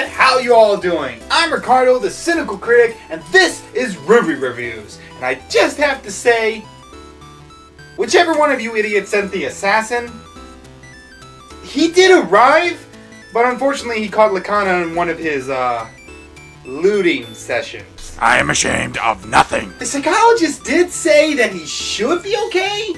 internet, how you all doing? I'm Ricardo, the Cynical Critic, and this is RWBY Reviews. And I just have to say, whichever one of you idiots sent the assassin, he did arrive, but unfortunately he caught Lakana in one of his, looting sessions. I am ashamed of nothing. The psychologist did say that he should be okay,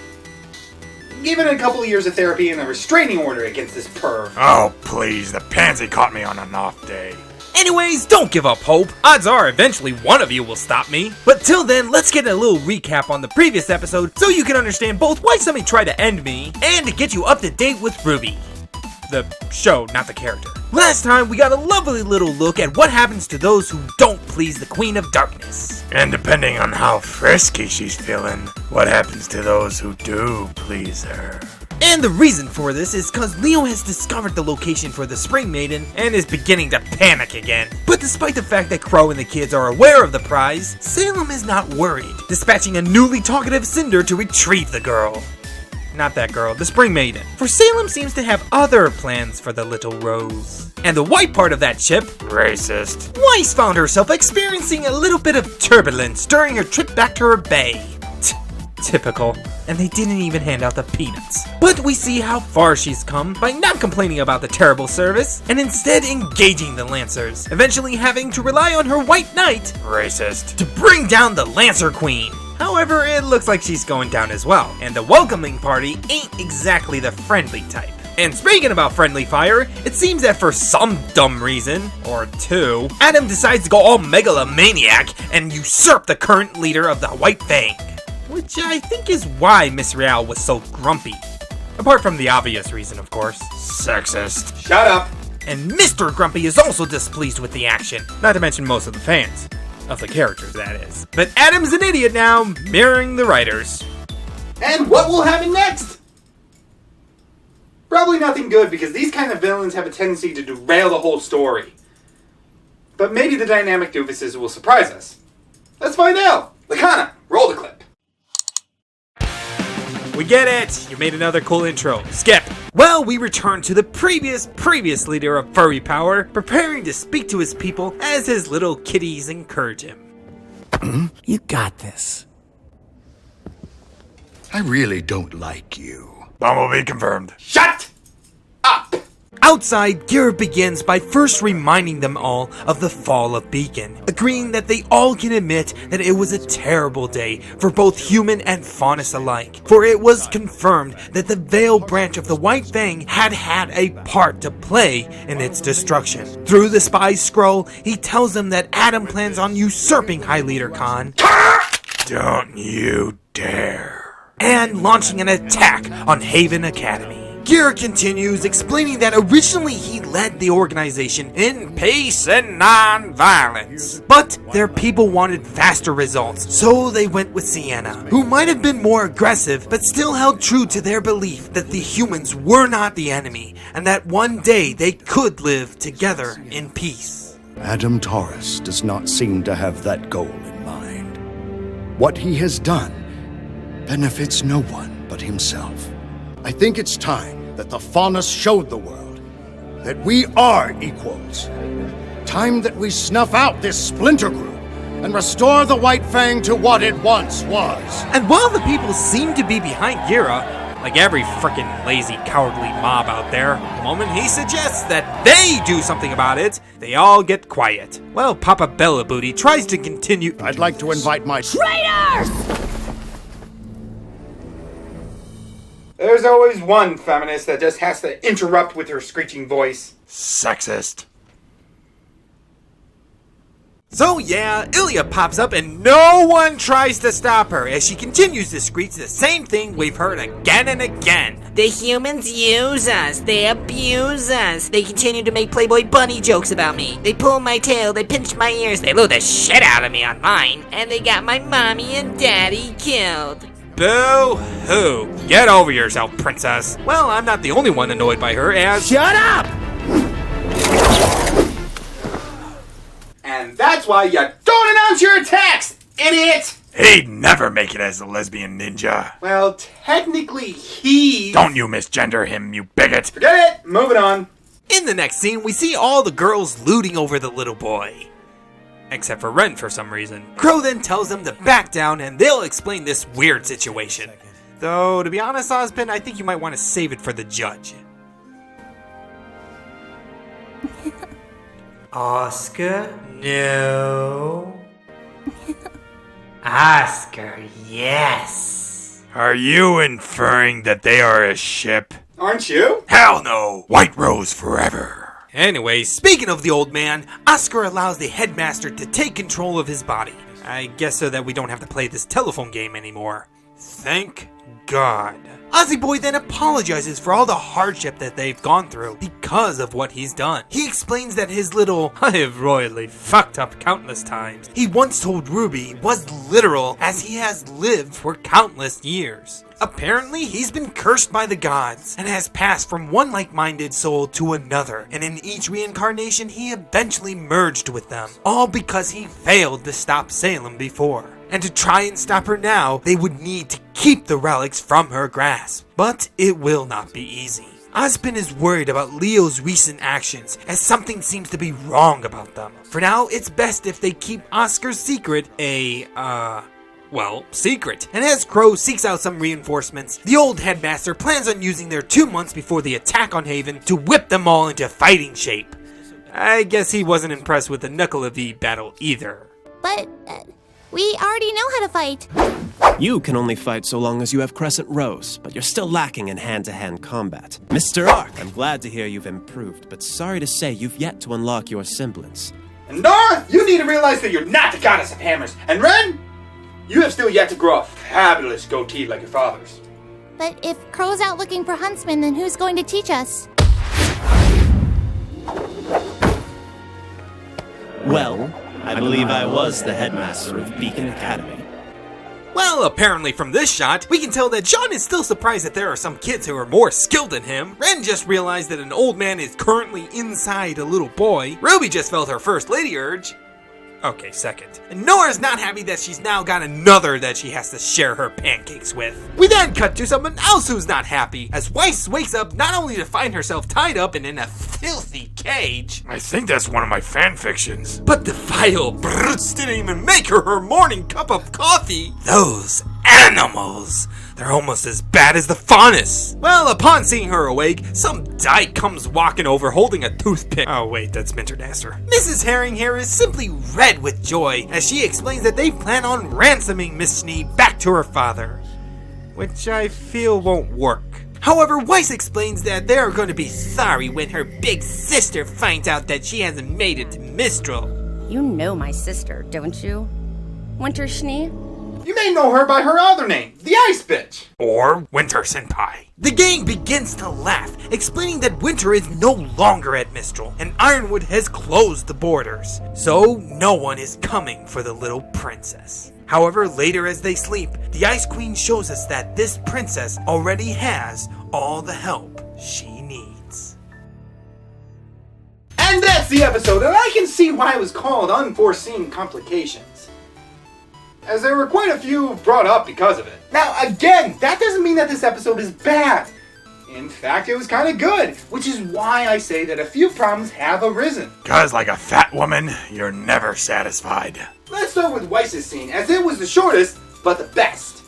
given a couple of years of therapy and a restraining order against this perv. Oh, please, the pansy caught me on an off day. Anyways, don't give up hope. Odds are eventually one of you will stop me. But till then, let's get a little recap on the previous episode so you can understand both why somebody tried to end me and to get you up to date with RWBY. The show, not the character. Last time, we got a lovely little look at what happens to those who don't please the Queen of Darkness. And depending on how frisky she's feeling, what happens to those who do please her. And the reason for this is cause Leo has discovered the location for the Spring Maiden and is beginning to panic again. But despite the fact that Crow and the kids are aware of the prize, Salem is not worried, dispatching a newly talkative Cinder to retrieve the girl. Not that girl, the Spring Maiden. For Salem seems to have other plans for the little Rose. And the white part of that ship, Racist. Weiss found herself experiencing a little bit of turbulence during her trip back to her bay. Typical. And they didn't even hand out the peanuts. But we see how far she's come by not complaining about the terrible service, and instead engaging the Lancers, eventually having to rely on her White Knight, Racist. to bring down the Lancer Queen. However, it looks like she's going down as well, and the welcoming party ain't exactly the friendly type. And speaking about friendly fire, it seems that for some dumb reason, or two, Adam decides to go all megalomaniac and usurp the current leader of the White Fang. Which I think is why Miss Real was so grumpy. Apart from the obvious reason, of course. Sexist. Shut up. And Mr. Grumpy is also displeased with the action, not to mention most of the fans. Of the characters, that is. But Adam's an idiot now, mirroring the writers. And what will happen next? Probably nothing good, because these kind of villains have a tendency to derail the whole story. But maybe the dynamic doofuses will surprise us. Let's find out. Lakana, roll the clip. We get it! You made another cool intro. Skip! Well, we return to the previous leader of furry power, preparing to speak to his people as his little kitties encourage him. You got this. I really don't like you. Bumblebee confirmed. Shut up! Outside, Garrett begins by first reminding them all of the fall of Beacon, agreeing that they all can admit that it was a terrible day for both human and faunus alike, for it was confirmed that the Veil branch of the White Fang had a part to play in its destruction. Through the spy's scroll, he tells them that Adam plans on usurping High Leader Khan, Don't you dare. and launching an attack on Haven Academy. Garrett continues, explaining that originally he led the organization in peace and non-violence. But their people wanted faster results, so they went with Sienna, who might have been more aggressive, but still held true to their belief that the humans were not the enemy, and that one day they could live together in peace. Adam Taurus does not seem to have that goal in mind. What he has done benefits no one but himself. I think it's time that the Faunus showed the world that we are equals. Time that we snuff out this splinter group and restore the White Fang to what it once was. And while the people seem to be behind Gira, like every frickin' lazy, cowardly mob out there, the moment he suggests that they do something about it, they all get quiet. Well, Papa Bella Booty tries to continue. I'd like to invite my Traitors! There's always one feminist that just has to interrupt with her screeching voice. Sexist. So yeah, Ilya pops up and no one tries to stop her as she continues to screech the same thing we've heard again and again. The humans use us. They abuse us. They continue to make Playboy Bunny jokes about me. They pull my tail. They pinch my ears. They lure the shit out of me online. And they got my mommy and daddy killed. Boo-hoo. Get over yourself, princess. Well, I'm not the only one annoyed by her as— Shut up! And that's why you don't announce your attacks, idiot! He'd never make it as a lesbian ninja. Well, technically he's... Don't you misgender him, you bigot. Forget it! Moving on. In the next scene, we see all the girls looting over the little boy. Except for Ren for some reason. Crow then tells them to back down and they'll explain this weird situation. Though, to be honest, Ozpin, I think you might want to save it for the judge. Oscar? No. Oscar, yes. Are you inferring that they are a ship? Aren't you? Hell no! White Rose forever. Anyway, speaking of the old man, Oscar allows the headmaster to take control of his body. I guess so that we don't have to play this telephone game anymore. Thank God. Ozzy Boy then apologizes for all the hardship that they've gone through because of what he's done. He explains that his little "I have royally fucked up countless times" he once told Ruby was literal, as he has lived for countless years. Apparently, he's been cursed by the gods and has passed from one like-minded soul to another, and in each reincarnation he eventually merged with them, all because he failed to stop Salem before. And to try and stop her now, they would need to keep the relics from her grasp. But it will not be easy. Ozpin is worried about Leo's recent actions, as something seems to be wrong about them. For now, it's best if they keep Oscar's secret secret. And as Crow seeks out some reinforcements, the old headmaster plans on using their 2 months before the attack on Haven to whip them all into fighting shape. I guess he wasn't impressed with the Knuckle of E battle either. But, we already know how to fight. You can only fight so long as you have Crescent Rose, but you're still lacking in hand-to-hand combat. Mr. Ark, I'm glad to hear you've improved, but sorry to say you've yet to unlock your semblance. And Nora, you need to realize that you're not the goddess of hammers. And Ren, you have still yet to grow a fabulous goatee like your father's. But if Crow's out looking for huntsmen, then who's going to teach us? Well, I believe I was the headmaster of Beacon Academy. Well, apparently from this shot, we can tell that John is still surprised that there are some kids who are more skilled than him. Ren just realized that an old man is currently inside a little boy. Ruby just felt her first lady urge. Okay, second. And Nora's not happy that she's now got another that she has to share her pancakes with. We then cut to someone else who's not happy, as Weiss wakes up not only to find herself tied up and in a filthy cage, I think that's one of my fan fictions. but the vile brutes didn't even make her morning cup of coffee. Those animals! They're almost as bad as the Faunus. Well, upon seeing her awake, some dyke comes walking over holding a toothpick. Oh wait, that's Minterdaster. Mrs. Herring here is simply red with joy as she explains that they plan on ransoming Miss Schnee back to her father, which I feel won't work. However, Weiss explains that they're going to be sorry when her big sister finds out that she hasn't made it to Mistral. You know my sister, don't you? Winter Schnee? You may know her by her other name, the Ice Bitch. Or Winter Senpai. The gang begins to laugh, explaining that Winter is no longer at Mistral, and Ironwood has closed the borders, so no one is coming for the little princess. However, later as they sleep, the Ice Queen shows us that this princess already has all the help she needs. And that's the episode, and I can see why it was called Unforeseen Complications, as there were quite a few brought up because of it. Now, again, that doesn't mean that this episode is bad. In fact, it was kind of good, which is why I say that a few problems have arisen. 'Cause like a fat woman, you're never satisfied. Let's start with Weiss's scene, as it was the shortest, but the best.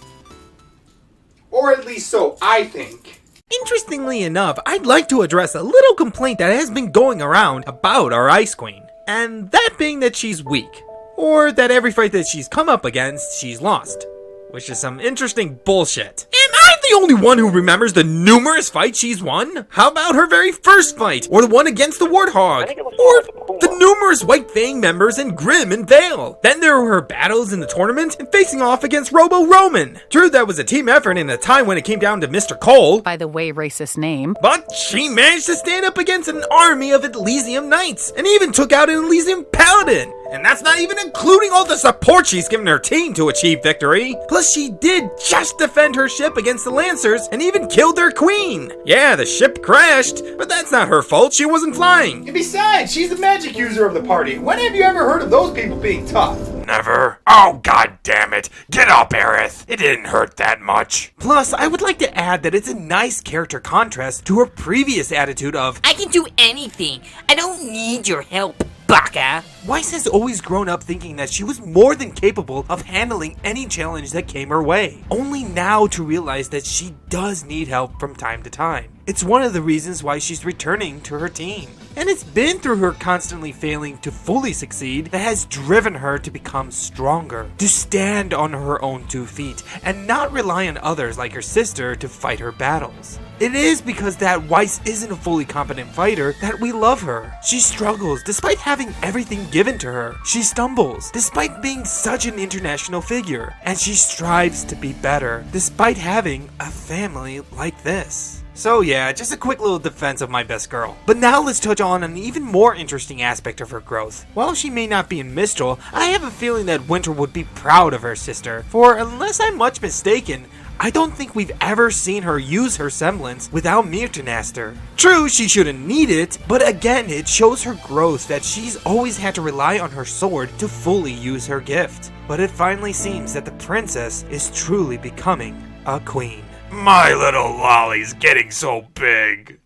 Or at least so I think. Interestingly enough, I'd like to address a little complaint that has been going around about our Ice Queen, and that being that she's weak, or that every fight that she's come up against, she's lost, which is some interesting bullshit. Am I the only one who remembers the numerous fights she's won? How about her very first fight, or the one against the Warthog, or the numerous White Fang members in Grimm and Vale? Then there were her battles in the tournament and facing off against Robo-Roman. True, that was a team effort in a time when it came down to Mr. Cole, By the way, racist name. but she managed to stand up against an army of Elysium Knights, and even took out an Elysium Paladin. And that's not even including all the support she's given her team to achieve victory. Plus, she did just defend her ship against the Lancers, and even killed their queen. Yeah, the ship crashed, but that's not her fault, she wasn't flying. And besides, she's the magic user of the party. When have you ever heard of those people being tough? Never? Oh, god damn it. Get up, Aerith. It didn't hurt that much. Plus, I would like to add that it's a nice character contrast to her previous attitude of, I can do anything. I don't need your help, baka. Weiss has always grown up thinking that she was more than capable of handling any challenge that came her way, only now to realize that she does need help from time to time. It's one of the reasons why she's returning to her team. And it's been through her constantly failing to fully succeed that has driven her to become stronger, to stand on her own 2 feet, and not rely on others like her sister to fight her battles. It is because that Weiss isn't a fully competent fighter that we love her. She struggles despite having everything given to her. She stumbles despite being such an international figure. And she strives to be better despite having a family like this. So yeah, just a quick little defense of my best girl. But now let's touch on an even more interesting aspect of her growth. While she may not be in Mistral, I have a feeling that Winter would be proud of her sister. For unless I'm much mistaken, I don't think we've ever seen her use her semblance without Myrtinaster. True, she shouldn't need it, but again, it shows her growth that she's always had to rely on her sword to fully use her gift. But it finally seems that the princess is truly becoming a queen. My little lolly's getting so big.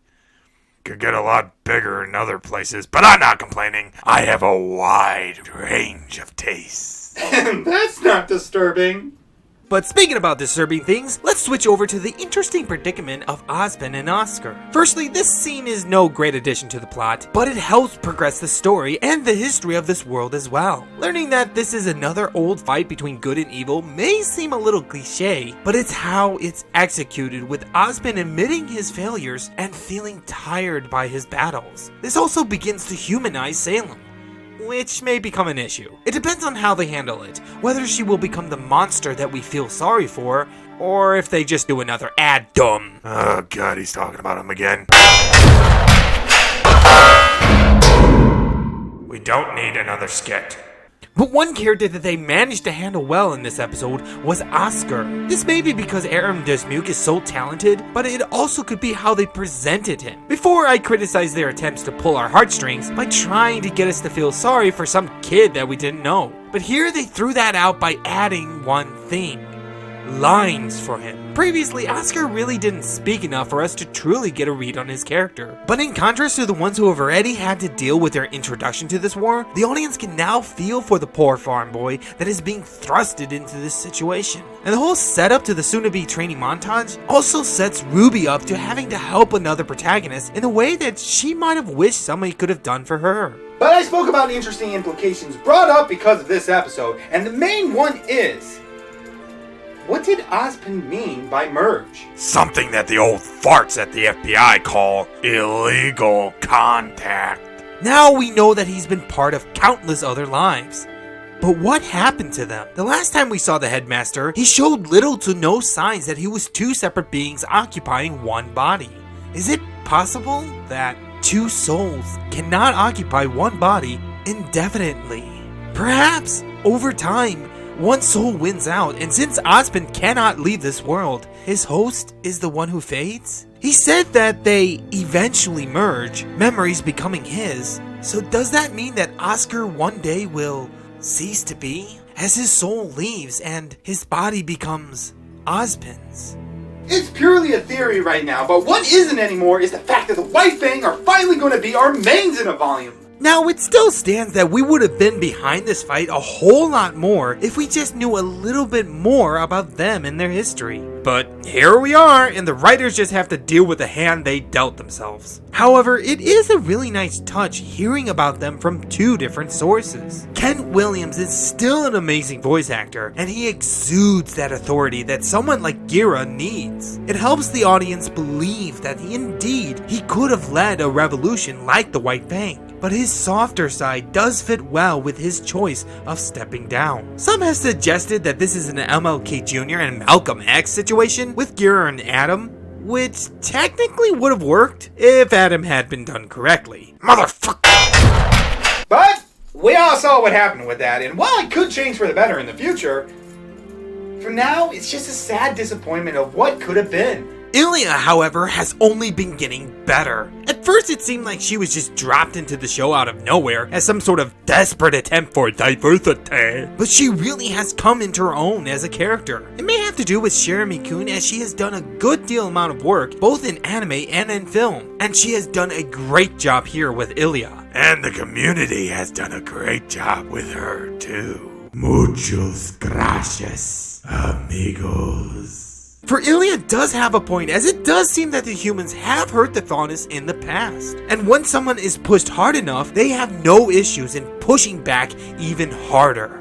Could get a lot bigger in other places, but I'm not complaining. I have a wide range of tastes. That's not disturbing. But speaking about disturbing things, let's switch over to the interesting predicament of Ozpin and Oscar. Firstly, this scene is no great addition to the plot, but it helps progress the story and the history of this world as well. Learning that this is another old fight between good and evil may seem a little cliche, but it's how it's executed, with Ozpin admitting his failures and feeling tired by his battles. This also begins to humanize Salem, which may become an issue. It depends on how they handle it, whether she will become the monster that we feel sorry for, or if they just do another addum. Oh god, he's talking about him again. We don't need another skit. But one character that they managed to handle well in this episode was Oscar. This may be because Aram Desmuke is so talented, but it also could be how they presented him. Before, I criticized their attempts to pull our heartstrings by trying to get us to feel sorry for some kid that we didn't know. But here they threw that out by adding one thing: lines for him. Previously, Oscar really didn't speak enough for us to truly get a read on his character. But in contrast to the ones who have already had to deal with their introduction to this war, the audience can now feel for the poor farm boy that is being thrusted into this situation. And the whole setup to the soon-to-be training montage also sets Ruby up to having to help another protagonist in a way that she might have wished somebody could have done for her. But I spoke about interesting implications brought up because of this episode, and the main one is: what did Ozpin mean by merge? Something that the old farts at the FBI call illegal contact. Now we know that he's been part of countless other lives. But what happened to them? The last time we saw the headmaster, he showed little to no signs that he was 2 separate beings occupying one body. Is it possible that 2 souls cannot occupy one body indefinitely? Perhaps, over time, one soul wins out, and since Ozpin cannot leave this world, his host is the one who fades? He said that they eventually merge, memories becoming his. So does that mean that Oscar one day will cease to be, as his soul leaves and his body becomes Ozpin's? It's purely a theory right now, but what isn't anymore is the fact that the White Fang are finally going to be our mains in a volume. Now, it still stands that we would have been behind this fight a whole lot more if we just knew a little bit more about them and their history. But here we are, and the writers just have to deal with the hand they dealt themselves. However, it is a really nice touch hearing about them from 2 different sources. Kent Williams is still an amazing voice actor, and he exudes that authority that someone like Gira needs. It helps the audience believe that he could have led a revolution like the White Fang. But his softer side does fit well with his choice of stepping down. Some have suggested that this is an MLK Jr. and Malcolm X situation with Gira and Adam, which technically would have worked if Adam had been done correctly. Motherfucker! But we all saw what happened with that, and while it could change for the better in the future, for now it's just a sad disappointment of what could have been. Ilya, however, has only been getting better. At first, it seemed like she was just dropped into the show out of nowhere as some sort of desperate attempt for diversity. But she really has come into her own as a character. It may have to do with Jeremy-kun, as she has done a good deal amount of work, both in anime and in film. And she has done a great job here with Ilya. And the community has done a great job with her, too. Muchos gracias, amigos. For Ilya does have a point, as it does seem that the humans have hurt the Faunus in the past. And when someone is pushed hard enough, they have no issues in pushing back even harder.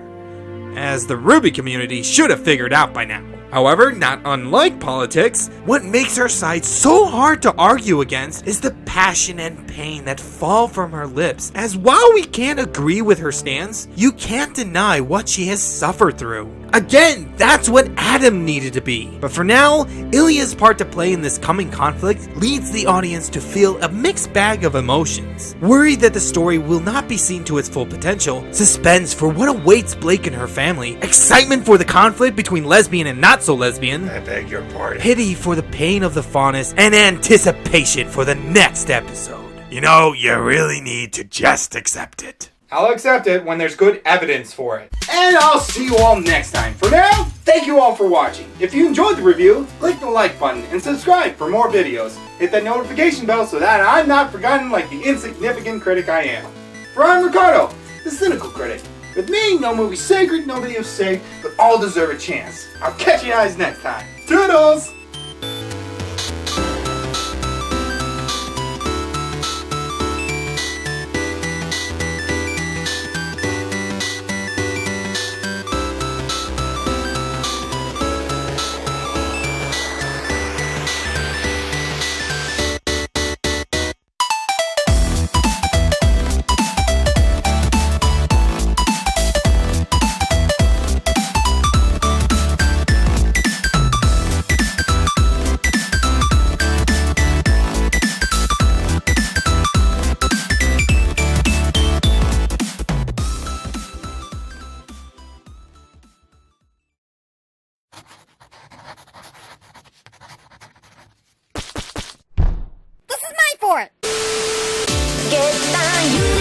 As the RWBY community should have figured out by now. However, not unlike politics, what makes her side so hard to argue against is the passion and pain that fall from her lips, as while we can't agree with her stance, you can't deny what she has suffered through. Again, that's what Adam needed to be. But for now, Ilya's part to play in this coming conflict leads the audience to feel a mixed bag of emotions. Worried that the story will not be seen to its full potential, suspense for what awaits Blake and her family, excitement for the conflict between lesbian and not so lesbian, I beg your pardon. pity for the pain of the Faunus, and anticipation for the next episode. You know, you really need to just accept it. I'll accept it when there's good evidence for it. And I'll see you all next time. For now, thank you all for watching. If you enjoyed the review, click the like button and subscribe for more videos. Hit that notification bell so that I'm not forgotten like the insignificant critic I am. For I'm Ricardo, the Cynical Critic. With me, no movie's sacred, no video's safe, but all deserve a chance. I'll catch you guys next time. Toodles! This is my fort! Get down, you